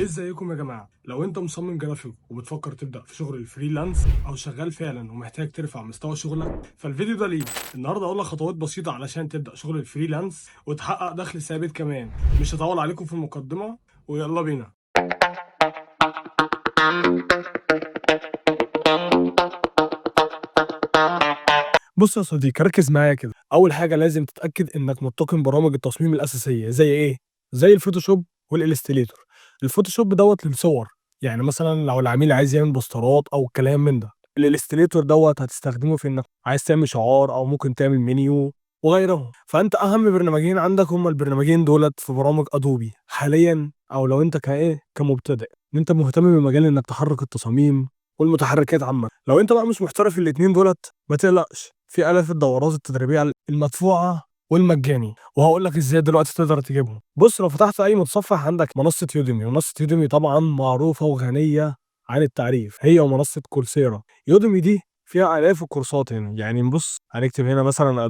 ازيكم يا جماعه؟ لو انت مصمم جرافيك وبتفكر تبدا في شغل الفريلانس او شغال فعلا ومحتاج ترفع مستوى شغلك، فالفيديو ده ليك. النهارده اقول لك خطوات بسيطه علشان تبدا شغل الفريلانس وتحقق دخل ثابت كمان. مش هطول عليكم في المقدمه، ويلا بينا. بص يا صديقي، ركز معايا كده. اول حاجه لازم تتاكد انك متقن برامج التصميم الاساسيه. زي ايه؟ زي الفوتوشوب والإليستريتور. الفوتوشوب دوت للصور، يعني مثلا لو العميل عايز يعمل بوسترات او كلام من ده. الإليستريتور دوت هتستخدمه في انك عايز تعمل شعار او ممكن تعمل منيو وغيرهم. فانت اهم برنامجين عندك هما البرنامجين دولت في برامج ادوبي حاليا. او لو انت كمبتدئ، ان انت مهتم بمجال انك تحرك التصاميم والمتحركات عامه. لو انت بقى مش محترف في الاتنين دولت، ما تقلقش، في آلاف الدورات التدريبية المدفوعة والمجاني، وهقول لك ازاي دلوقتي تقدر تجيبهم. بص، لو فتحت اي متصفح عندك منصة يوديمي. منصة يوديمي طبعا معروفة وغنية عن التعريف، هي ومنصة كورسيرا. يوديمي دي فيها آلاف الكورسات هنا. يعني بص، هنكتب هنا مثلا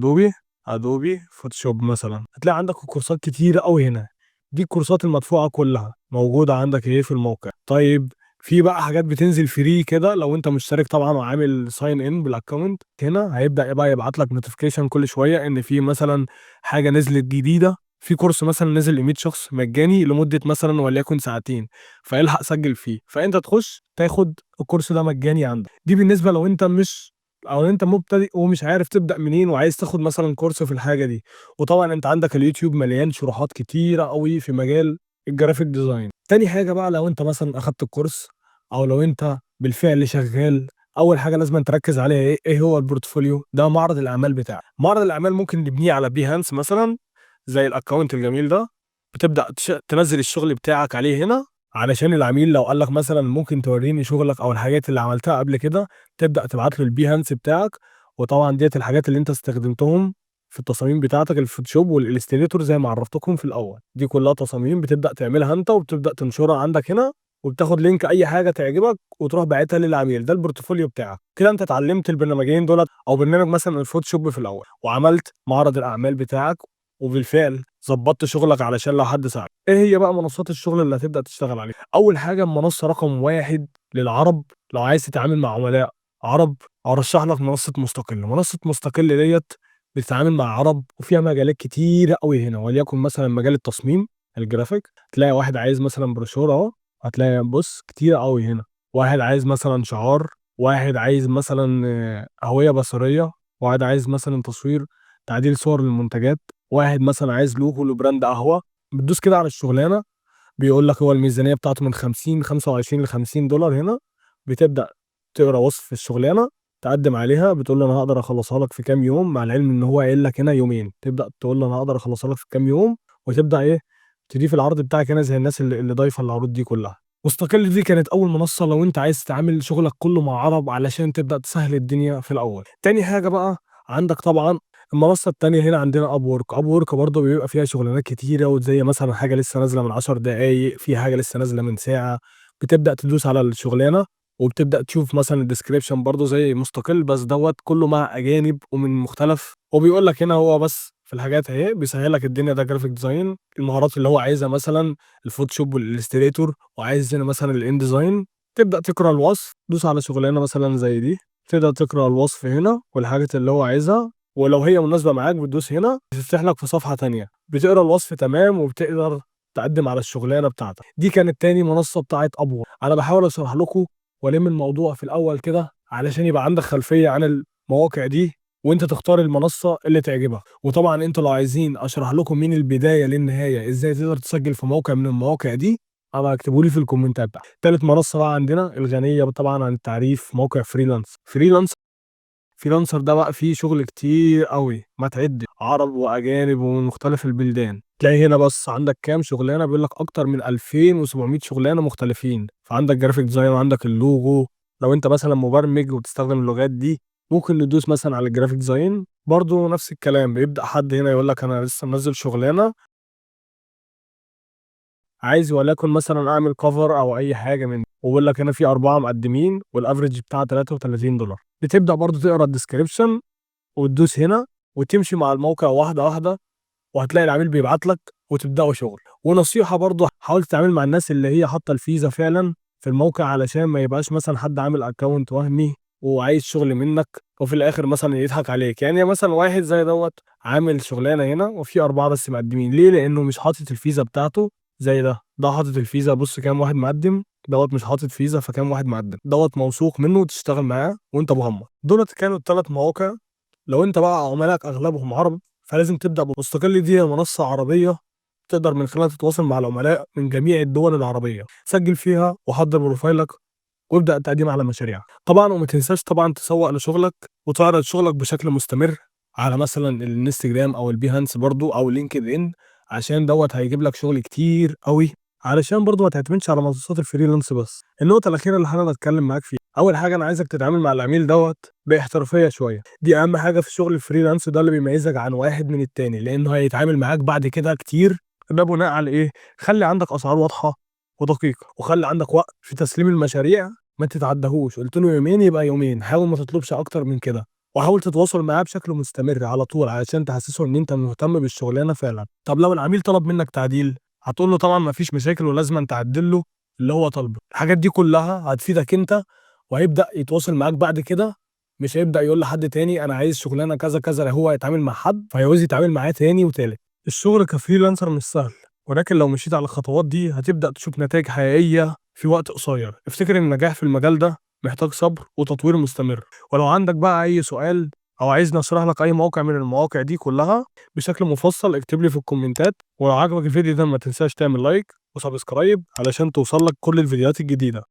ادوبي فوتوشوب مثلا، هتلاقي عندك كورسات كتيرة قوي هنا. دي الكورسات المدفوعة كلها موجودة عندك في الموقع. طيب، في بقى حاجات بتنزل فري كده لو انت مشترك طبعا وعامل ساين ان بالاكونت. هنا هيبدا بقى يبعت لك نوتيفيكيشن كل شويه ان في مثلا حاجه نزلت جديده، في كورس مثلا نزل ل 100 شخص مجاني لمده مثلا وليكن ساعتين، فالحق سجل فيه. فانت تخش تاخد الكورس ده مجاني عندك. دي بالنسبه لو انت مش او انت مبتدئ ومش عارف تبدا منين وعايز تاخد مثلا كورس في الحاجه دي. وطبعا انت عندك اليوتيوب مليان شروحات كتيره قوي في مجال الجرافيك ديزاين. تاني حاجه بقى، لو انت مثلا اخدت الكورس او لو انت بالفعل شغال، اول حاجه لازم تركز عليها ايه هو البورتفوليو. ده معرض الاعمال بتاعك. معرض الاعمال ممكن نبنيه على بيهانس مثلا، زي الاكونت الجميل ده. بتبدا تنزل الشغل بتاعك عليه هنا، علشان العميل لو قال لك مثلا ممكن توريني شغلك او الحاجات اللي عملتها قبل كده، تبدا تبعت له البيهانس بتاعك. وطبعا ديت الحاجات اللي انت استخدمتهم في التصاميم بتاعتك، الفوتوشوب والإليستريتور زي ما عرفتكم في الاول. دي كلها تصاميم بتبدا تعملها انت وبتبدا تنشرها عندك هنا، وبتاخد لينك اي حاجه تعجبك وتروح باعتها للعميل. ده البورتفوليو بتاعك. كده انت اتعلمت البرنامجين دولت، او برنامج مثلا الفوتوشوب في الاول، وعملت معرض الاعمال بتاعك، وبالفعل ظبطت شغلك علشان لو حد سأل. ايه هي بقى منصات الشغل اللي هتبدا تشتغل عليها؟ اول حاجه، منصه رقم واحد للعرب، لو عايز تتعامل مع عملاء عرب، ارشح لك منصه مستقل. منصه مستقل ديت بتتعامل مع عرب وفيها مجالات كتيره قوي هنا، وليكن مثلا مجال التصميم الجرافيك. تلاقي واحد عايز مثلا بروشور اهو، هتلاقي بص كتير قوي هنا. واحد عايز مثلا شعار، واحد عايز مثلا هوية بصرية، واحد عايز مثلا تصوير تعديل صور للمنتجات، واحد مثلا عايز لوجو لبراند قهوة. بتدوس كده على الشغلانة، بيقول لك هو الميزانية بتاعته من 50 25 ل $50 هنا. بتبدأ تقرا وصف الشغلانة، تقدم عليها، بتقول له انا هقدر اخلصها لك في كام يوم، مع العلم ان هو قايل لك هنا يومين. تبدأ تقول له انا هقدر اخلصها لك في كام يوم، وتبدأ تضيف العرض بتاعك هنا زي الناس اللي ضايفه العروض دي كلها. مستقل دي كانت اول منصه لو انت عايز تعمل شغلك كله مع عرب علشان تبدا تسهل الدنيا في الاول. تاني حاجه بقى، عندك طبعا المنصه التانيه. هنا عندنا اب وورك برضه بيبقى فيها شغلانات كتيره، وزي مثلا حاجه لسه نازله من 10 دقائق، في حاجه لسه نازله من ساعه. بتبدا تدوس على الشغلانه وبتبدا تشوف مثلا الديسكريبشن برضه زي مستقل، بس دوت كله مع اجانب ومن مختلف. وبيقول لك هنا هو بس في الحاجات اهي بيسهل لك الدنيا. ده جرافيك ديزاين، المهارات اللي هو عايزها مثلا الفوتوشوب والإليستريتور، وعايز هنا مثلا الان ديزاين. تبدا تقرا الوصف، دوس على شغلانه مثلا زي دي، تبدا تقرا الوصف هنا والحاجات اللي هو عايزها، ولو هي مناسبه معاك بتدوس هنا، بتفتح لك في صفحه تانية بتقرا الوصف تمام، وبتقدر تقدم على الشغلانه بتاعتك. دي كانت تاني منصه بتاعت ابور. انا بحاول اشرح لكم والم الموضوع في الاول كده علشان يبقى عندك خلفيه عن المواقع دي، وانت تختار المنصه اللي تعجبك. وطبعا انتوا لو عايزين اشرح لكم من البدايه للنهايه ازاي تقدر تسجل في موقع من المواقع دي، ابقى اكتبوا لي في الكومنتات بقى. تالت منصه بقى عندنا الغنيه طبعا عن التعريف، موقع فريلانسر ده بقى فيه شغل كتير قوي ما تعد، عرب واجانب ومن مختلف البلدان. تلاقي هنا بس عندك كام شغلانه، بيقول لك اكتر من 2700 شغلانه مختلفين. فعندك جرافيك ديزاين وعندك اللوجو. لو انت مثلا مبرمج وبتستخدم اللغات دي، ممكن ندوس مثلا على الجرافيك ديزاين. برضو نفس الكلام، بيبدأ حد هنا يقول لك انا لسه منزل شغلانه، عايز وليكن مثلا اعمل كفر او اي حاجه من دي، وبيقول لك هنا في 4 مقدمين والافرج بتاعها $33. بتبدأ برضو تقرا الديسكريبشن وتدوس هنا وتمشي مع الموقع واحده واحده، وهتلاقي العميل بيبعت لك وتبدأوا شغل. ونصيحة برضه حاول تتعامل مع الناس اللي هي حاطة الفيزا فعلًا في الموقع علشان ما يبقاش مثلًا حد عامل account وهمي وعايز شغل منّك وفي الآخر مثلًا يضحك عليك. يعني مثلًا واحد زي دوّة عامل شغلانة هنا وفي 4 بس مقدّمين، ليه؟ لإنه مش حاطط الفيزا بتاعته زي ده حاطط الفيزا بُص كام واحد مقدّم، دوّة مش حاطط فيزا فكام واحد مقدّم، دوّة موثوق منّه وتشتغل معاه وأنت مغمض. دُولة كانوا ال3 مواقع. لو أنت بقى عملائك أغلبهم عرب فلازم تبدأ بمستقل، دي هي منصة عربية تقدر من خلالها تتواصل مع العملاء من جميع الدول العربية. سجّل فيها وحضّر بروفايلك وابدأ التقديم على مشاريع. طبعًا وما تنساش طبعًا تسوّق لشغلك وتعرض شغلك بشكل مستمر على مثلًا الإنستجرام أو البيهانس برضه أو LinkedIn عشان دوّة هيجيب لك شغل كتير أوي، علشان برضه ما تعتمدش على منصات الfreelance بس. النقطة الأخيرة اللي حابب أتكلم معاك فيها، أول حاجة أنا عايزك تتعامل مع العميل دوّة باحترافية شوية، دي أهم حاجة في شغل الfreelance ده اللي بيميزك عن واحد من التاني، لإنه هيتعامل معاك بعد كده كتير. ده بناء على إيه؟ خلّي عندك أسعار واضحة ودقيقة، وخلّي عندك وقت في تسليم المشاريع ما تتعدّاهوش، قُلت له يومين يبقى يومين، حاول ما تطلبش أكتر من كده، وحاول تتواصل معاه بشكل مستمر على طول علشان تحسّسه إن أنت مهتم بالشغلانة فعلًا. طب لو العميل طلب منّك تعديل، هتقول له طبعًا ما فيش مشاكل ولازمًا تعدّل له اللي هو طالبه. الحاجات دي كلّها هتفيدك أنت وهيبدأ يتواصل معاك بعد كده، مش هيبدأ يقول لحد تاني أنا عايز شغلانة كذا، كذا، لأ هو هيتعامل مع حد فهيعوز يتعامل معاه تاني وتالت. الشغل كfreelancer مش سهل، ولكن لو مشيت على الخطوات دي هتبدأ تشوف نتايج حقيقية في وقت قصير. افتكر إن النجاح في المجال ده محتاج صبر وتطوير مستمر. ولو عندك بقى أي سؤال أو عايزني أشرح لك أي موقع من المواقع دي كلها بشكل مفصل اكتب لي في الكومنتات. ولو عجبك الفيديو ده ما تنساش تعمل لايك وسبسكرايب علشان توصل لك كل الفيديوهات الجديدة.